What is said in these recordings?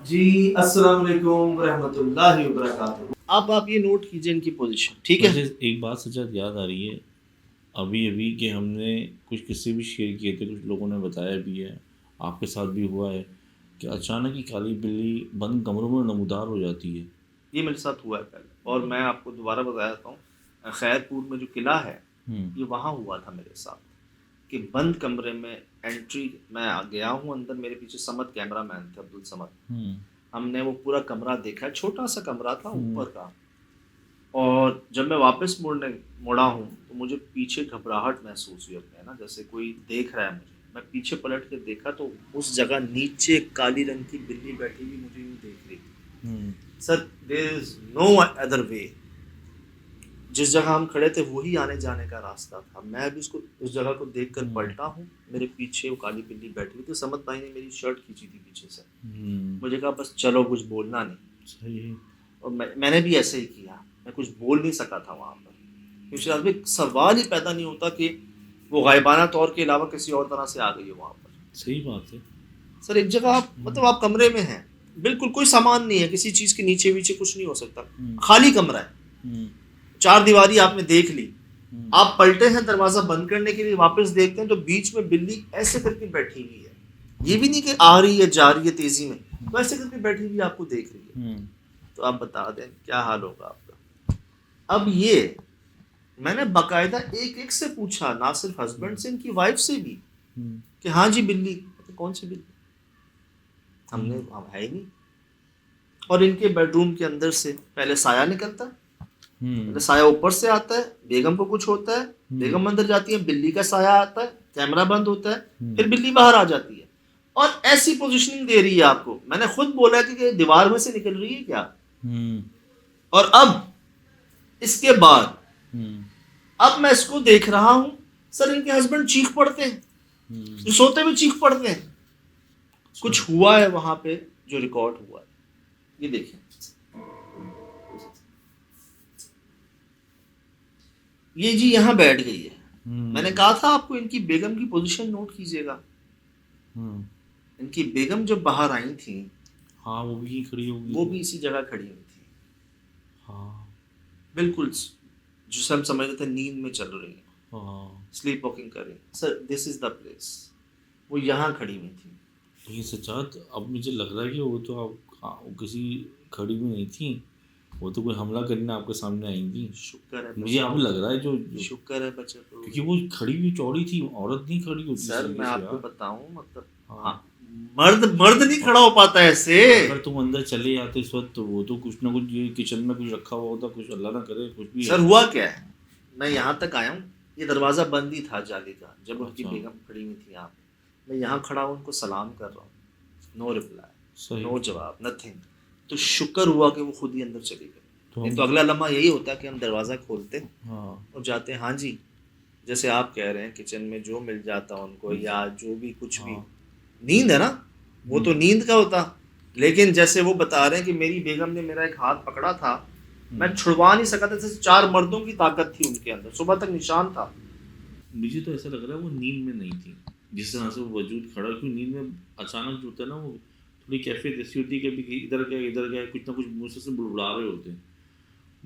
جی السلام علیکم ورحمۃ اللہ وبرکاتہ. آپ یہ نوٹ کیجئے ان کی پوزیشن, ٹھیک ہے. مجھے ایک بات سچات یاد آ رہی ہے ابھی کہ ہم نے کچھ قصے بھی شیئر کیے تھے, کچھ لوگوں نے بتایا بھی ہے, آپ کے ساتھ بھی ہوا ہے کہ اچانک ہی کالی بلی بند کمروں میں نمودار ہو جاتی ہے. یہ میرے ساتھ ہوا ہے پہلے, اور میں آپ کو دوبارہ بتا دیتا ہوں, خیر پور میں جو قلعہ ہے یہ وہاں ہوا تھا میرے ساتھ, کہ بند کمرے میں انٹری, میں گیا ہوں اندر, میرے پیچھے سمد کیمرہ مین تھے, عبد السمد. ہم نے وہ پورا کمرہ دیکھا, چھوٹا سا کمرہ تھا اوپر کا, اور جب میں واپس مڑا ہوں تو مجھے پیچھے گھبراہٹ محسوس ہوئی اپنے, نا جیسے کوئی دیکھ رہا ہے مجھے. میں پیچھے پلٹ کے دیکھا تو اس جگہ نیچے ایک کالی رنگ کی بلی بیٹھی ہوئی مجھے یوں دیکھ رہی تھی. سر دیر از نو ادر وے, جس جگہ ہم کھڑے تھے وہی آنے جانے کا راستہ تھا. میں بھی اس جگہ کو دیکھ کر پلٹا ہوں, میرے پیچھے وہ کالی بلی بیٹھی ہوئی تھی. سمت بھائی نے میری شرٹ کھینچی تھی پیچھے سے, مجھے کہا بس چلو, کچھ بولنا نہیں. صحیح. اور میں نے بھی ایسے ہی کیا, میں کچھ بول نہیں سکا تھا وہاں پر, کیونکہ آدمی سوال ہی پیدا نہیں ہوتا کہ وہ غائبانہ طور کے علاوہ کسی اور طرح سے آ گئی ہے وہاں پر. صحیح بات ہے سر ایک جگہ آپ مطلب آپ کمرے میں ہیں, بالکل کوئی سامان نہیں ہے, کسی چیز کے نیچے ویچے کچھ نہیں ہو سکتا, خالی کمرہ ہے, چار دیواری آپ نے دیکھ لی, آپ پلٹے ہیں دروازہ بند کرنے کے لیے, واپس دیکھتے ہیں تو بیچ میں بلی ایسے کر کے بیٹھی ہوئی ہے. یہ بھی نہیں کہ آ رہی ہے جا رہی ہے تیزی میں, تو ایسے کر کے بیٹھی ہوئی آپ کو دیکھ رہی ہے. تو آپ بتا دیں کیا حال ہوگا آپ کا. اب یہ میں نے باقاعدہ ایک سے پوچھا, نہ صرف ہسبینڈ سے, ان کی وائف سے بھی, کہ ہاں جی بلی, کون سی بلی, ہم ہے ہی نہیں. اور ان کے بیڈ روم کے اندر سے پہلے سایہ نکلتا ہے, پہلے سایہ اوپر سے آتا ہے, بیگم کو کچھ ہوتا ہے, بیگم اندر جاتی ہے, بلی کا سایہ آتا ہے, کیمرہ بند ہوتا ہے, پھر بلی باہر آ جاتی ہے, اور ایسی پوزیشننگ دے رہی ہے آپ کو. میں نے خود بولا کہ دیوار میں سے نکل رہی ہے کیا. اور اب اس کے بعد اب میں اس کو دیکھ رہا ہوں, سر ان کے ہسبینڈ چیخ پڑتے ہیں, جو سوتے ہوئے چیخ پڑتے ہیں. کچھ ہوا ہے وہاں پہ جو ریکارڈ ہوا ہے, یہ دیکھیں. یہ جی یہاں بیٹھ گئی ہے. میں نے کہا تھا آپ کو ان کی بیگم کی پوزیشن نوٹ کیجئے گا. ان کی بیگم جب باہر آئی تھیں, ہاں وہ بھی کھڑی ہوگی, وہ بھی اسی جگہ کھڑی ہوئی تھی, ہاں بالکل جسے ہم سمجھتے تھے نیند میں چل رہی ہیں, سلیپ واکنگ کر رہی ہیں. سر دس از دا پلیس, وہ یہاں کھڑی ہوئی تھی. لیکن سچات اب مجھے لگ رہا ہے کہ وہ تو آپ کسی کھڑی ہوئی نہیں تھیں, وہ تو کوئی حملہ کرنے آپ کے سامنے آئی تھیں. شکر ہے مجھے اب لگ رہا ہے جو شکر ہے بچے, کیونکہ وہ کھڑی ہوئی چوڑی تھی, عورت نہیں کھڑی ہوتی. سر میں آپ کو بتاؤں, مطلب ہاں مرد نہیں کھڑا ہو پاتا ایسے. اگر تم اندر چلے جاتے اس وقت تو وہ تو کچھ نہ کچھ کچن میں کچھ رکھا ہوا ہوتا, کچھ اللہ نہ کرے کچھ بھی. سر ہوا کیا ہے, میں یہاں تک آیا ہوں, یہ دروازہ بند ہی تھا جالی کا, جب ان کی بیگم کھڑی ہوئی تھی یہاں پہ. میں یہاں کھڑا ہوں, ان کو سلام کر رہا ہوں, نو رپلائی, نو جواب, نتھنگ. تو شکر ہوا کہ وہ خود ہی اندر چلی گئی. نہیں تو اگلا لمحہ یہی ہوتا کہ ہم دروازہ کھولتے اور جاتے, ہاں جی جیسے آپ کہہ رہے ہیں کچن میں جو مل جاتا ان کو, یا جو بھی کچھ بھی, نیند ہے نا, وہ تو نیند کا ہوتا. لیکن جیسے وہ بتا رہے ہیں کہ میری بیگم نے میرا ایک ہاتھ پکڑا تھا, میں چھڑوا نہیں سکا تھا, جیسے 4 مردوں کی طاقت تھی ان کے اندر, صبح تک نشان تھا. مجھے تو ایسا لگ رہا ہے وہ نیند میں نہیں تھی, جس طرح سے وہ وجود کھڑا, کیوں نیند میں اچانک جو ہوتا ہے نا وہ تھوڑی کیفیت ایسی ہوتی ہے کہ ادھر گیا کچھ نہ کچھ منہ سے بڑبڑا رہے ہوتے ہیں.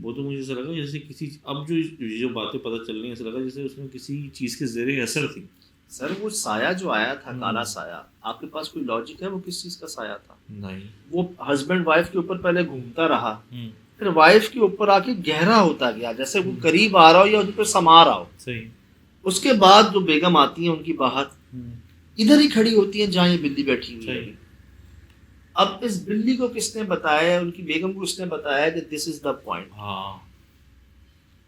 وہ تو مجھے ایسا لگا جیسے کسی, اب جو باتیں پتہ چل رہی ہیں, ایسا لگا جیسے اس میں کسی چیز کے زیر اثر تھی. سر وہ سایہ جو آیا تھا, کالا سایہ, آپ کے پاس کوئی لاجک ہے وہ کس چیز کا سایہ تھا؟ نہیں. وہ ہسبینڈ وائف کے اوپر پہلے گھومتا رہا, پھر وائف کے اوپر آ کے گہرا ہوتا گیا, جیسے وہ قریب آ رہا ہو یا ان پہ سما رہا ہو. صحیح. اس کے بعد جو بیگم آتی ہیں ان کی باہر, ادھر ہی کھڑی ہوتی ہیں جہاں یہ بلی بیٹھی ہوئی ہے. اب اس بلی کو کس نے بتایا, ان کی بیگم کو کس نے بتایا کہ دس از دا پوائنٹ,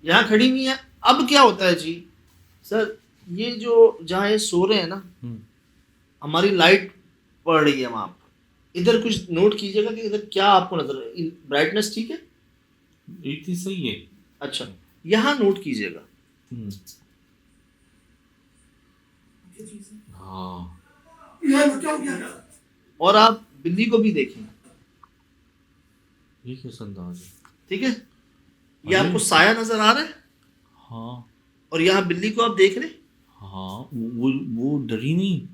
یہاں کھڑی ہوئی ہے. اب کیا ہوتا ہے جی سر, یہ جو جہاں یہ سو رہے ہیں نا, ہماری لائٹ پڑ رہی ہے وہاں پر, ادھر کچھ نوٹ کیجیے گا کہ ادھر کیا آپ کو نظر, برائٹنس ٹھیک ہے, اتنی صحیح ہے. اچھا یہاں نوٹ کیجیے گا, ہاں, اور آپ بلی کو بھی دیکھیں, یہ کیسا انداز ہے. ٹھیک ہے, یہ آپ کو سایہ نظر آ رہا ہے, ہاں, اور یہاں بلی کو آپ دیکھ رہے ہیں, ہاں وہ ڈری نہیں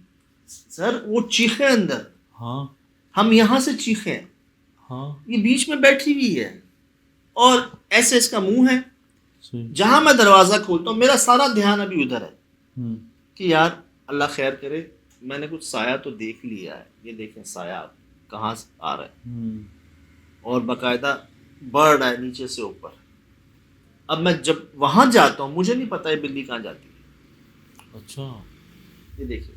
سر, وہ چیخے اندر, ہاں ہم یہاں سے چیخیں، ہاں یہ بیچ میں بیٹھی ہوئی ہے اور ایسے اس کا منہ ہے. صحیح. جہاں میں دروازہ کھولتا ہوں میرا سارا دھیان ابھی ادھر ہے ہوں کہ یار اللہ خیر کرے، میں نے کچھ سایہ تو دیکھ لیا ہے، یہ دیکھیں سایہ کہاں سے آ رہا ہے ہوں اور باقاعدہ بڑھ رہا ہے نیچے سے اوپر. اب میں جب وہاں جاتا ہوں مجھے نہیں پتا یہ بلی کہاں جاتی ہے. اچھا یہ دیکھیے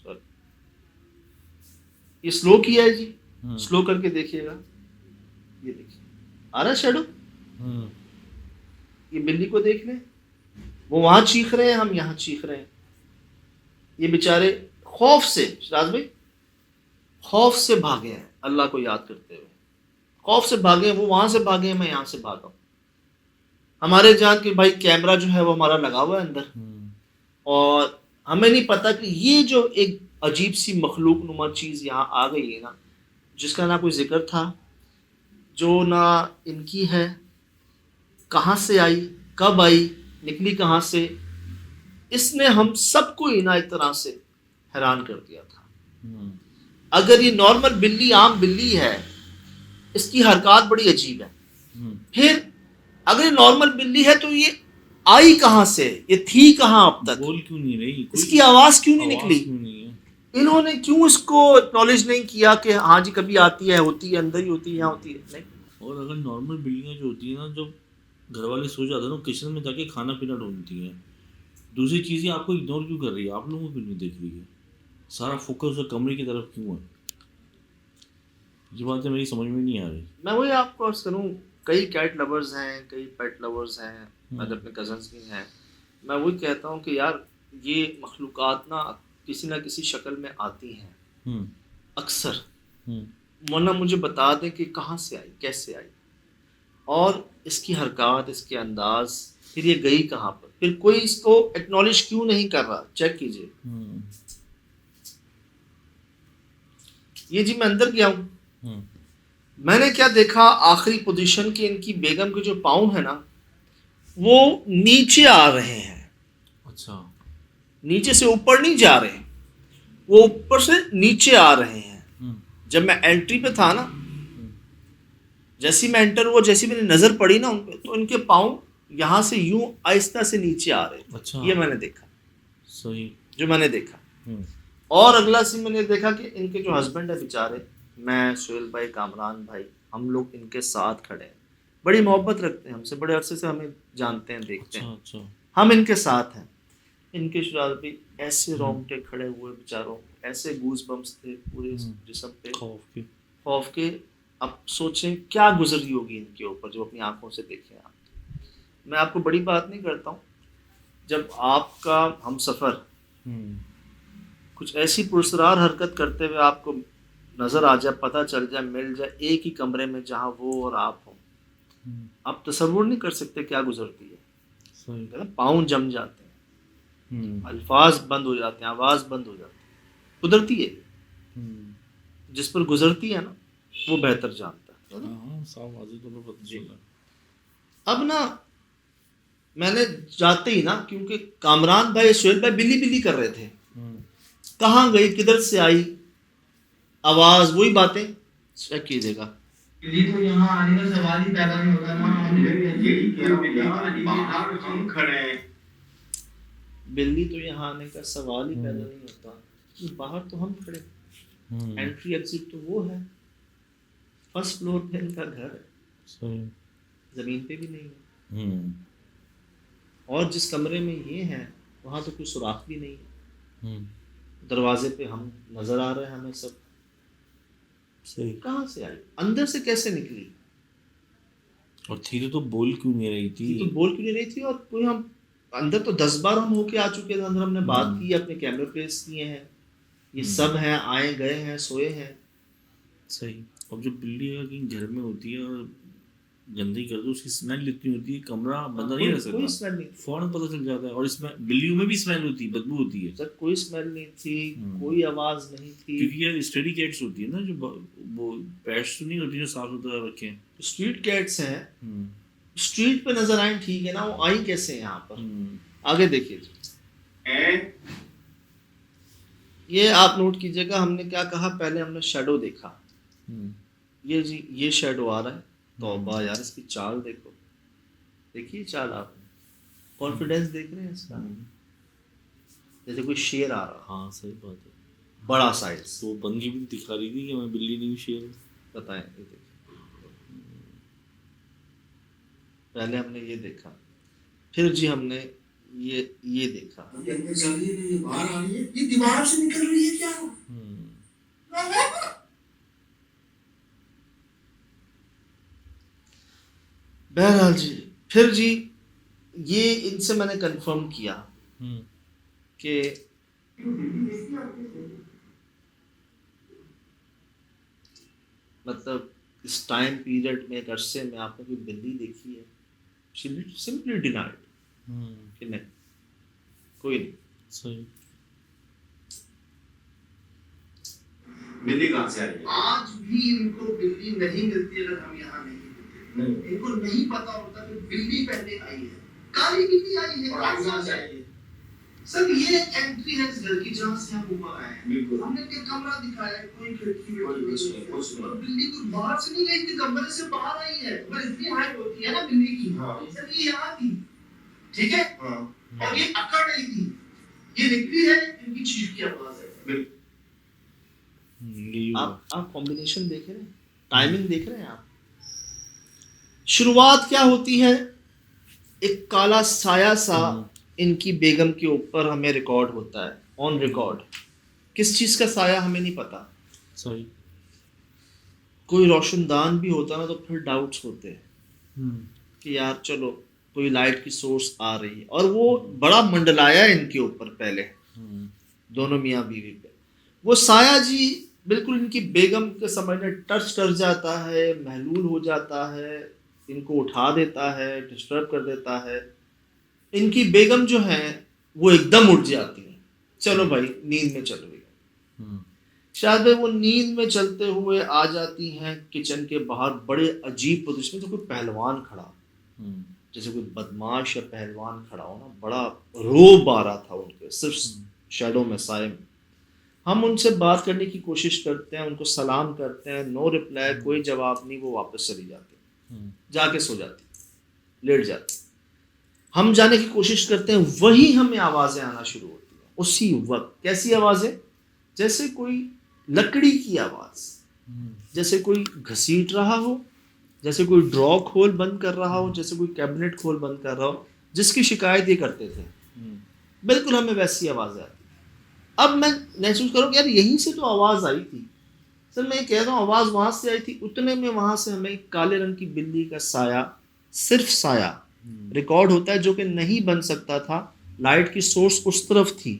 سوری یہ سلو کیا ہے جی، سلو کر کے دیکھیے گا، یہ دیکھیے آ رہا ہے شیڈو. ہوں یہ بلی کو دیکھ لیں، وہ وہاں چیخ رہے ہیں، ہم یہاں چیخ رہے ہیں. یہ بیچارے خوف سے، شراز بھائی خوف سے بھاگے ہیں اللہ کو یاد کرتے ہوئے، خوف سے بھاگے ہیں. وہ وہاں سے بھاگے ہیں، میں یہاں سے بھاگا ہوں. ہمارے جہاں کہ بھائی کیمرہ جو ہے وہ ہمارا لگا ہوا ہے اندر، اور ہمیں نہیں پتا کہ یہ جو ایک عجیب سی مخلوق نما چیز یہاں آ گئی ہے نا، جس کا نہ کوئی ذکر تھا، جو نہ ان کی ہے، کہاں سے آئی، کب آئی، نکلی کہاں سے، اس نے ہم سب کو نا ایک طرح سے حیران کر دیا تھا. اگر یہ نارمل بلی، عام بلی ہے، اس کی حرکات بڑی عجیب ہے. پھر اگر یہ نارمل بلی ہے تو یہ آئی کہاں سے، یہ تھی کہاں اب تک، بول کیوں نہیں رہی، اس کی آواز کیوں نہیں آواز نکلی، کیوں نہیں ہے. انہوں نے کیوں اس کو اکنالج نہیں کیا کہ ہاں جی کبھی آتی ہے، ہوتی ہے، اندر ہی ہوتی ہے، یہاں ہوتی ہے. نہیں. اور اگر نارمل بلیاں جو ہوتی ہیں نا، جب گھر والے سو جاتے ہیں نا، کچن میں جا کے کھانا پینا ڈھونڈتی ہیں. دوسری چیزیں آپ کو اگنور کیوں کر رہی ہے، آپ لوگوں کو کیوں نہیں دیکھ رہی ہے، سارا فوکس اور کمرے کی طرف کیوں ہے. یہ باتیں میری سمجھ میں نہیں آ رہی. میں وہی آپ کو عرض کروں، کئی کیٹ لورز ہیں، کئی پیٹ لورز ہیں، میرے اپنے کزنس بھی ہیں. میں وہی کہتا ہوں کہ یار یہ مخلوقات نا کسی نہ کسی شکل میں آتی ہیں اکثر، ورنہ مجھے بتا دیں کہ کہاں سے آئی، کیسے آئی، اور اس کی حرکات، اس کے انداز، پھر یہ گئی کہاں پر، پھر کوئی اس کو ایکنالج کیوں نہیں کر رہا. چیک کیجیے. یہ جی میں اندر گیا ہوں، میں نے کیا دیکھا، آخری پوزیشن کی ان کی بیگم کے جو پاؤں ہیں نا وہ نیچے آ رہے ہیں. اچھا. نیچے سے اوپر نہیں جا رہے، وہ اوپر سے نیچے آ رہے ہیں. جب میں انٹری پہ تھا نا، جیسی میں انٹر ہوا، جیسی میں نے نظر پڑی نا ان پہ، تو ان کے پاؤں یہاں سے یوں آہستہ سے نیچے آ رہے تھے. اچھا. یہ میں نے دیکھا، صحیح جو میں نے دیکھا. اور اگلا سی میں نے دیکھا کہ ان کے جو ہسبینڈ ہے بیچارے، میں، سہیل بھائی، کامران بھائی، ہم لوگ ان کے ساتھ کھڑے ہیں، بڑی محبت رکھتے ہیں ہم سے، بڑے عرصے سے ہمیں جانتے ہیں، دیکھتے ہیں. اچھا. ہم ان کے ساتھ ہیں. ان کے شرار بھی ایسے رونگٹے کھڑے ہوئے بیچاروں، ایسے گوز بمپس تھے پورے جسم پہ، خوف کے. اب سوچیں کیا گزری ہوگی ان کے اوپر، جو اپنی آنکھوں سے دیکھیں آپ. میں آپ کو بڑی بات نہیں کرتا ہوں، جب آپ کا ہم سفر کچھ ایسی پرسرار حرکت کرتے ہوئے آپ کو نظر آ جائے، پتہ چل جائے، مل جائے ایک ہی کمرے میں جہاں وہ اور آپ ہوں، آپ تصور نہیں کر سکتے کیا گزرتی ہے. پاؤں جم جاتے ہیں، الفاظ بند ہو جاتے ہیں، آواز بند ہو جاتی ہے. قدرتی ہے، جس پر گزرتی ہے نا وہ بہتر جانتا ہے. اب نا میں نے جاتے ہی نا، کیونکہ کامران بھائی، سہیل بھائی بلی بلی کر رہے تھے، کہاں گئی، کدھر سے آئی، آواز، وہی باتیں. چیک کیجیے گا. بلی تو یہاں آنے کا سوال ہی پیدا نہیں ہوتا نا، ہم کھڑے ہیں. بلی تو یہاں آنے کا سوال ہی پیدا نہیں ہوتا، باہر تو ہم کھڑے، انٹری ایگزٹ تو وہ ہے، فرسٹ فلور پہ ان کا گھر ہے، زمین پہ بھی نہیں ہے. اور جس کمرے میں یہ ہیں وہاں تو کوئی سوراخ بھی نہیں ہے، دروازے پہ ہم نظر آ رہے ہیں ہمیں سب. کہاں سے آئی، اندر سے کیسے نکلی، اور تھی تو بول کیوں نہیں رہی تھی، تو بول کیوں نہیں رہی تھی. اور کوئی ہم اندر تو 10 بار ہم ہو کے آ چکے تھے، اندر ہم نے بات کی، اپنے کیمرے پیش کیے ہیں، یہ سب ہیں، آئے گئے ہیں، سوئے ہیں. صحیح. اب جو بلی اگر کہیں گھر میں ہوتی ہے اور گندگی کر دو، اس کی اسمیل اتنی ہوتی ہے، کمرہ بندہ نہیں رہ سکتا، کوئی اسمیل نہیں، فوراً پتہ چل جاتا ہے. اور اس میں بلیوں میں بھی اسمیل ہوتی ہے، بدبو ہوتی ہے. سر کوئی اسمیل نہیں تھی، کوئی آواز نہیں تھی. کیونکہ یہ اسٹڈی کیٹس ہوتی ہے نا، جو وہ پیٹس تو نہیں ہوتی جو صاف ستھرا رکھیں. اسٹریٹ کیٹس ہیں، اسٹریٹ پہ نظر آئیں ٹھیک ہے نا، وہ آئی کیسے ہیں یہاں پر. آگے دیکھیے جی. یہ آپ نوٹ کیجئے گا، ہم نے کیا کہا، پہلے ہم نے شیڈو دیکھا، یہ جی یہ شیڈو آ رہا ہے، توبہ یار اس کی چال دیکھو، دیکھیے چال آپ نے، کانفیڈینس دیکھ رہے ہیں اس کا، جیسے کوئی شیر آ رہا، ہاں صحیح بات ہے، بڑا سائز، تو بنگی بھی دکھا رہی تھی کہ میں بلی نہیں ہوں شیر ہوں. بتائیں یہ دیکھیں، پہلے ہم نے یہ دیکھا، پھر جی ہم نے یہ دیکھا، باہر آ رہی ہے، یہ دیوار سے نکل رہی ہے کیا؟ بہرحال جی پھر جی یہ ان سے میں نے کنفرم کیا کہ مطلب اس ٹائم پیریڈ میں ایک عرصے میں آپ نے کوئی بلی دیکھی ہے؟ سمپلی ڈینائڈ کہ نہیں، کوئی نہیں. صحیح. بلی کہاں سے آئی ہے؟ آج بھی ان کو بلی نہیں ملتی اگر ہم یہاں نہیں ہوتے. ان کو نہیں پتا ہوتا کہ بلی پہلے آئی ہے، کالی بلی آئی ہے، اور کہاں سے آئی ہے. سر یہ انٹری ہے اس گھر کی جہاں سے ہم اوپر آئے ہیں. بالکل ہم نے ایک کمرہ دکھایا ہے، کوئی کھڑکی نہیں، اور بلی کوئی باہر سے نہیں گئی تھی، کمرے سے باہر آئی ہے. پر اتنی ہائٹ ہوتی ہے نا بلی کی، سر یہ یہاں تھی، ٹھیک ہے، اور یہ اکڑ نہیں تھی، یہ نکلی ہے، ان کی چیخ کی آواز ہے. آپ کمبینیشن دیکھ رہے ہیں، ٹائمنگ دیکھ رہے ہیں آپ. شروعات کیا ہوتی ہے، ایک کالا سایہ سا ان کی بیگم کے اوپر ہمیں ریکارڈ ہوتا ہے، آن ریکارڈ. کس چیز کا سایہ ہمیں نہیں پتا. صحیح. کوئی روشن دان بھی ہوتا نا تو پھر ڈاؤٹس ہوتے ہیں کہ یار چلو کوئی لائٹ کی سورس آ رہی ہے، اور وہ بڑا منڈلایا ان کے اوپر پہلے دونوں میاں بیوی پہ. وہ سایہ جی بالکل ان کی بیگم کے سمجھنے ٹچ کر جاتا ہے، محلول ہو جاتا ہے، ان کو اٹھا دیتا ہے، ڈسٹرب کر دیتا ہے. ان کی بیگم جو ہیں وہ ایک دم اٹھ جاتی ہیں، چلو بھائی نیند میں چل رہی ہے. شاید وہ نیند میں چلتے ہوئے آ جاتی ہیں کچن کے باہر، بڑے عجیب پوزیشن میں، جو کوئی پہلوان کھڑا، جیسے کوئی بدماش یا پہلوان کھڑا ہو نا، بڑا روب آ رہا تھا ان کے صرف شیڈو میں، سائے میں. ہم ان سے بات کرنے کی کوشش کرتے ہیں، ان کو سلام کرتے ہیں، نو رپلائی، کوئی جواب نہیں. وہ واپس چلی جاتی، جا کے سو جاتی، لیٹ جاتی. ہم جانے کی کوشش کرتے ہیں، وہی ہمیں آوازیں آنا شروع ہوتی ہیں اسی وقت. کیسی آوازیں؟ جیسے کوئی لکڑی کی آواز، جیسے کوئی گھسیٹ رہا ہو، جیسے کوئی ڈرا کھول بند کر رہا ہو، جیسے کوئی کیبنٹ کھول بند کر رہا ہو، جس کی شکایت یہ کرتے تھے. بالکل ہمیں ویسی آوازیں آتی. اب میں محسوس کروں کہ یار یہیں سے تو آواز آئی تھی. سر میں یہ کہہ رہا ہوں آواز وہاں سے آئی تھی. اتنے میں وہاں سے ہمیں کالے رنگ کی بلی کا سایہ، صرف سایہ ریکارڈ ہوتا ہے، جو کہ نہیں بن سکتا تھا. لائٹ کی سورس اس طرف تھی،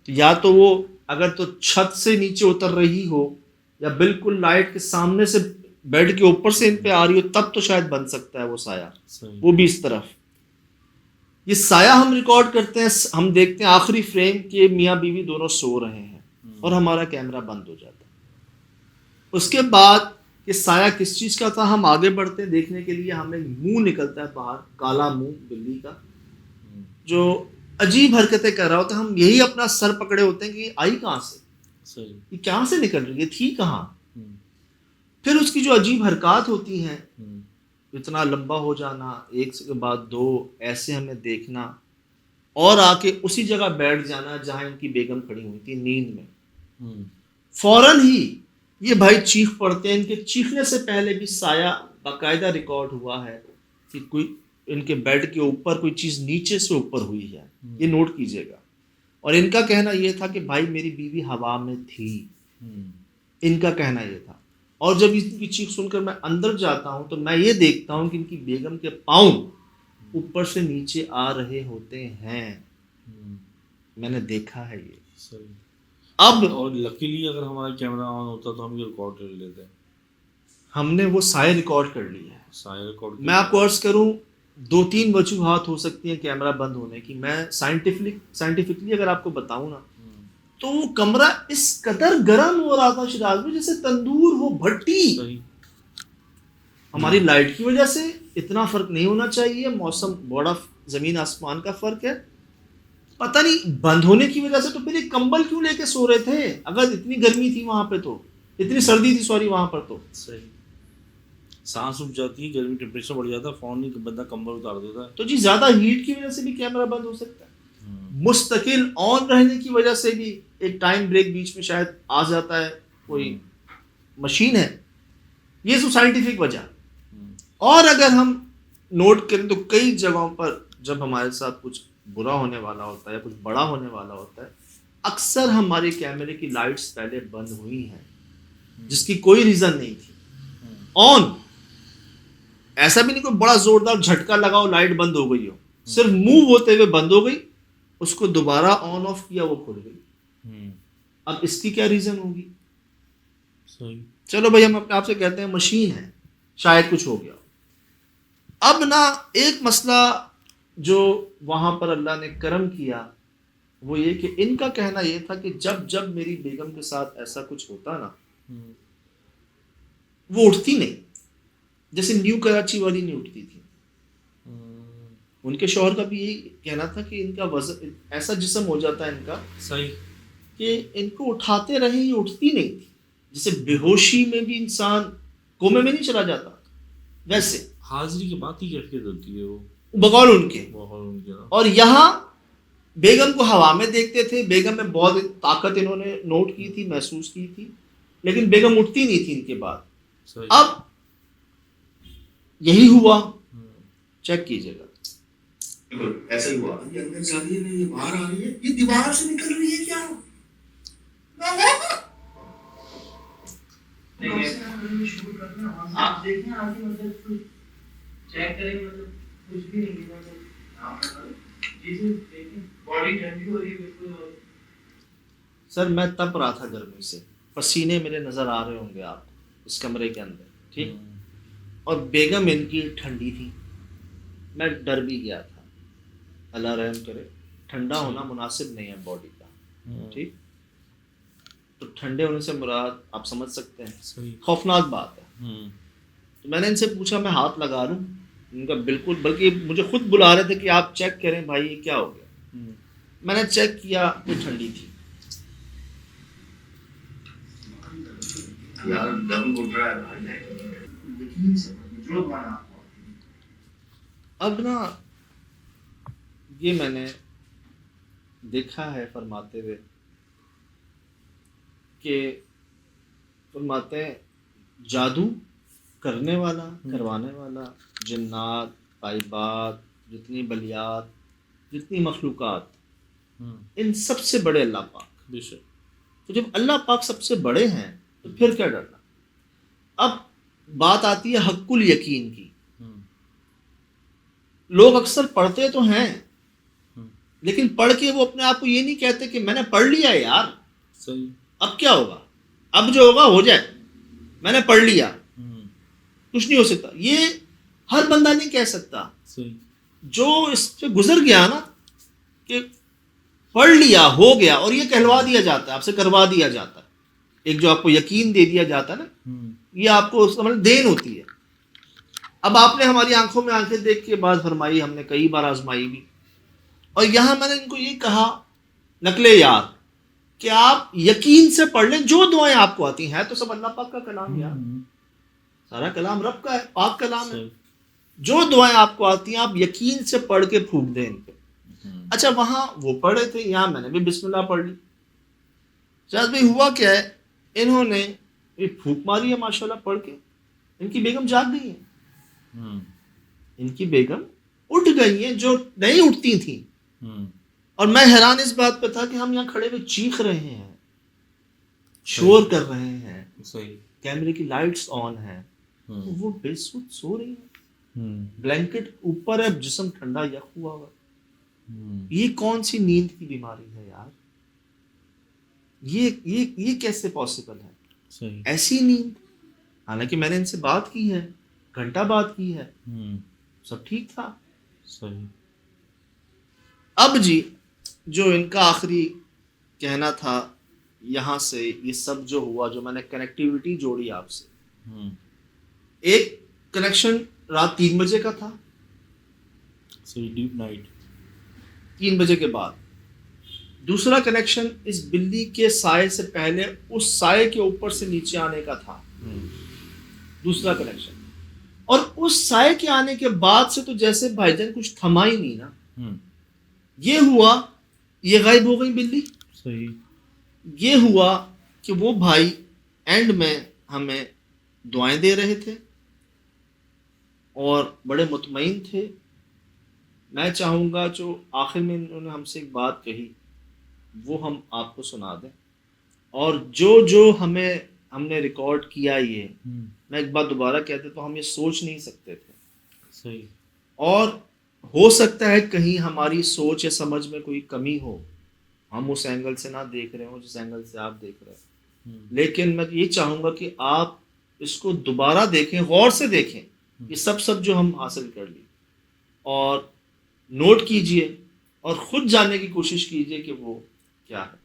یا تو وہ اگر تو چھت سے نیچے اتر رہی ہو، یا بالکل لائٹ کے سامنے سے بیڈ کے اوپر سے ان پہ آ رہی ہو، تب تو شاید بن سکتا ہے وہ سایہ، وہ بھی اس طرف. یہ سایہ ہم ریکارڈ کرتے ہیں، ہم دیکھتے ہیں آخری فریم کہ میاں بیوی دونوں سو رہے ہیں، اور ہمارا کیمرہ بند ہو جاتا ہے. اس کے بعد یہ سایہ کس چیز کا تھا، ہم آگے بڑھتے ہیں دیکھنے کے لیے. ہمیں منہ نکلتا ہے باہر، کالا منہ بلی کا، جو عجیب حرکتیں کر رہا ہوتا ہے. ہم یہی اپنا سر پکڑے ہوتے ہیں کہ یہ آئی کہاں سے، یہ کہاں سے نکل رہی ہے، تھی کہاں. پھر اس کی جو عجیب حرکات ہوتی ہیں، اتنا لمبا ہو جانا، ایک کے بعد دو، ایسے ہمیں دیکھنا، اور آ کے اسی جگہ بیٹھ جانا جہاں ان کی بیگم کھڑی ہوئی تھی نیند میں. فوراً ہی یہ بھائی چیخ پڑتے ہیں. ان کے چیخنے سے پہلے بھی سایہ باقاعدہ ریکارڈ ہوا ہے کہ کوئی ان کے بیڈ کے اوپر کوئی چیز نیچے سے اوپر ہوئی ہے. یہ نوٹ کیجیے گا. اور ان کا کہنا یہ تھا کہ بھائی میری بیوی ہوا میں تھی، ان کا کہنا یہ تھا. اور جب ان کی چیخ سن کر میں اندر جاتا ہوں تو میں یہ دیکھتا ہوں کہ ان کی بیگم کے پاؤں اوپر سے نیچے آ رہے ہوتے ہیں. میں نے دیکھا ہے یہ. اب اور لکیلی اگر ہمارا کیمرہ آن ہوتا تو ہم یہ ریکارڈ کر لیتے ہیں. ہم نے وہ سایہ ریکارڈ کر لی ہے. سایہ ریکارڈ میں آپ کو عرض کروں 2-3 وجوہات ہو سکتی ہیں کیمرہ بند ہونے کی. میں سائنٹیفکلی اگر آپ کو بتاؤں نا، تو وہ کمرہ اس قدر گرم ہو رہا تھا شراز میں، جیسے تندور ہو، بھٹی. ہماری لائٹ کی وجہ سے اتنا فرق نہیں ہونا چاہیے، موسم بڑا زمین آسمان کا فرق ہے. پتہ نہیں بند ہونے کی وجہ سے تو پھر ایک کمبل کیوں لے کے سو رہے تھے اگر اتنی گرمی تھی وہاں پہ، تو اتنی سردی تھی سوری وہاں پر، تو صحیح سانس رک جاتی ہے، گرمی ٹیمپریچر بڑھ جاتا ہے، فون نہیں بندہ کمبل اتار دیتا ہے. تو جی زیادہ ہیٹ کی وجہ سے بھی کیمرہ بند ہو سکتا ہے، مستقل آن رہنے کی وجہ سے بھی ایک ٹائم بریک بیچ میں شاید آ جاتا ہے، کوئی مشین ہے، یہ سب سائنٹیفک وجہ. اور اگر ہم نوٹ کریں تو کئی جگہوں پر جب ہمارے ساتھ کچھ برا ہونے والا ہوتا ہے، کچھ بڑا ہونے والا ہوتا ہے، اکثر ہمارے کیمرے کی لائٹس پہلے بند ہوئی ہیں جس کی کوئی ریزن نہیں تھی، آن. ایسا بھی نہیں کوئی بڑا زوردار جھٹکا لگاؤ لائٹ بند ہو گئی ہو، صرف موو ہوتے ہوئے بند ہو گئی، اس کو دوبارہ آن آف کیا وہ کھل گئی. اب اس کی کیا ریزن ہوگی؟ صحیح. چلو بھائی ہم اپنے آپ سے کہتے ہیں مشین ہے، شاید کچھ ہو گیا. اب نا ایک مسئلہ جو وہاں پر اللہ نے کرم کیا وہ یہ کہ ان کا کہنا یہ تھا کہ جب جب میری بیگم کے ساتھ ایسا کچھ ہوتا نا وہ اٹھتی نہیں، جیسے نیو کراچی والی نہیں اٹھتی تھی. ان کے شوہر کا بھی یہی کہنا تھا کہ ان کا وزن ایسا جسم ہو جاتا ہے ان کا صحیح کہ ان کو اٹھاتے رہیں یہ اٹھتی نہیں تھی. جیسے بے ہوشی میں بھی انسان کومے میں نہیں چلا جاتا ویسے حاضری کی بات ہی کیفیت ہوتی ہے وہ بغور ان کے. بہت ان کے. اور یہاں بیگم کو ہوا میں دیکھتے تھے، بیگم میں بہت طاقت انہوں نے نوٹ کی تھی، محسوس کی تھی، لیکن بیگم اٹھتی نہیں تھی ان کے بعد. اب یہی ہوا، چیک کیجیے گا ایسا ہی ہوا، یہ اندر جا رہی ہے، یہ باہر آ رہی ہے، یہ دیوار سے نکل رہی ہے کیا؟ آپ دیکھیں آگے مطلب کچھ چیک کریں، مطلب کچھ بھی نہیں باڈی ٹھنڈی ہو رہی ہے بالکل. سر میں تپ رہا تھا گرمی سے، پسینے میرے نظر آ رہے ہوں گے آپ اس کمرے کے اندر، ٹھیک، اور بیگم ان کی ٹھنڈی تھی. میں ڈر بھی گیا تھا، اللہ رحم کرے، ٹھنڈا ہونا مناسب نہیں ہے باڈی کا، ٹھیک. تو ٹھنڈے ہونے سے مراد آپ سمجھ سکتے ہیں خوفناک بات ہے. تو میں نے ان سے پوچھا میں ہاتھ لگا لوں؟ ان کا بالکل، بلکہ مجھے خود بلا رہے تھے کہ آپ چیک کریں بھائی یہ کیا ہو گیا. میں نے چیک کیا وہ ٹھنڈی تھی. اب نا یہ میں نے دیکھا ہے فرماتے ہوئے کہ فرماتے ہیں جادو کرنے والا، کروانے والا، جنات، غائبات، جتنی بلیات، جتنی مخلوقات، ان سب سے بڑے اللہ پاک. بے شک. تو جب اللہ پاک سب سے بڑے ہیں تو پھر کیا ڈرنا. اب بات آتی ہے حق الیقین کی. لوگ اکثر پڑھتے تو ہیں لیکن پڑھ کے وہ اپنے آپ کو یہ نہیں کہتے کہ میں نے پڑھ لیا ہے یار، صحیح، اب کیا ہوگا، اب جو ہوگا ہو جائے، میں نے پڑھ لیا، کچھ نہیں ہو سکتا. یہ ہر بندہ نہیں کہہ سکتا. جو اس سے گزر گیا نا کہ پڑھ لیا ہو گیا، اور یہ کہلوا دیا جاتا ہے، آپ سے کروا دیا جاتا ہے، ایک جو آپ کو یقین دے دیا جاتا ہے نا، یہ آپ کو مطلب دین ہوتی ہے. اب آپ نے ہماری آنکھوں میں آنکھیں دیکھ کے بات فرمائی، ہم نے کئی بار آزمائی بھی، اور یہاں میں نے ان کو یہ کہا نقل یاد کہ آپ یقین سے پڑھ لیں. جو دعائیں آپ کو آتی ہیں تو سب اللہ پاک کا کلام یار، سارا کلام رب کا ہے، پاک کلام ہے. جو دعائیں آپ کو آتی ہیں آپ یقین سے پڑھ کے پھونک دیں ان پہ. اچھا وہاں وہ پڑھے تھے، یہاں میں نے بھی بسم اللہ پڑھ لی. شاید بھائی ہوا کیا ہے، انہوں نے یہ پھونک ماری ہے ماشاءاللہ پڑھ کے، ان کی بیگم جاگ گئی ہیں، ان کی بیگم اٹھ گئی ہیں جو نہیں اٹھتی تھیں. اور میں حیران اس بات پہ تھا کہ ہم یہاں کھڑے ہوئے چیخ رہے ہیں، شور کر رہے ہیں، کیمرے کی لائٹس آن ہیں، وہ بے سود سو رہی ہیں، بلینکٹ اوپر ہے، جسم ٹھنڈا یخ ہوا ہوا. یہ کون سی نیند کی بیماری ہے یار، یہ کیسے پاسبل ہے ایسی نیند؟ حالانکہ میں نے ان سے بات کی ہے، گھنٹہ بات کی ہے، سب ٹھیک تھا. اب جی جو ان کا آخری کہنا تھا، یہاں سے یہ سب جو ہوا، جو میں نے کنیکٹیوٹی جوڑی آپ سے، ایک کنیکشن رات 3 بجے کا تھا، ڈیپ نائٹ 3 بجے کے بعد دوسرا کنیکشن اس بلی کے سائے سے پہلے اس سائے کے اوپر سے نیچے آنے کا تھا، دوسرا کنیکشن. اور اس سائے کے آنے کے بعد سے تو جیسے بھائی جان کچھ تھما ہی نہیں نا. یہ ہوا یہ غائب ہو گئی بلی. صحیح. یہ ہوا کہ وہ بھائی اینڈ میں ہمیں دعائیں دے رہے تھے اور بڑے مطمئن تھے. میں چاہوں گا جو آخر میں انہوں نے ہم سے ایک بات کہی وہ ہم آپ کو سنا دیں، اور جو ہم نے ریکارڈ کیا یہ میں ایک بات دوبارہ کہتے تو ہم یہ سوچ نہیں سکتے تھے. صحیح. اور ہو سکتا ہے کہیں ہماری سوچ یا سمجھ میں کوئی کمی ہو، ہم اس اینگل سے نہ دیکھ رہے ہوں جس اینگل سے آپ دیکھ رہے ہیں. لیکن میں یہ چاہوں گا کہ آپ اس کو دوبارہ دیکھیں، غور سے دیکھیں یہ سب جو ہم حاصل کر لی، اور نوٹ کیجئے اور خود جاننے کی کوشش کیجئے کہ وہ کیا ہے.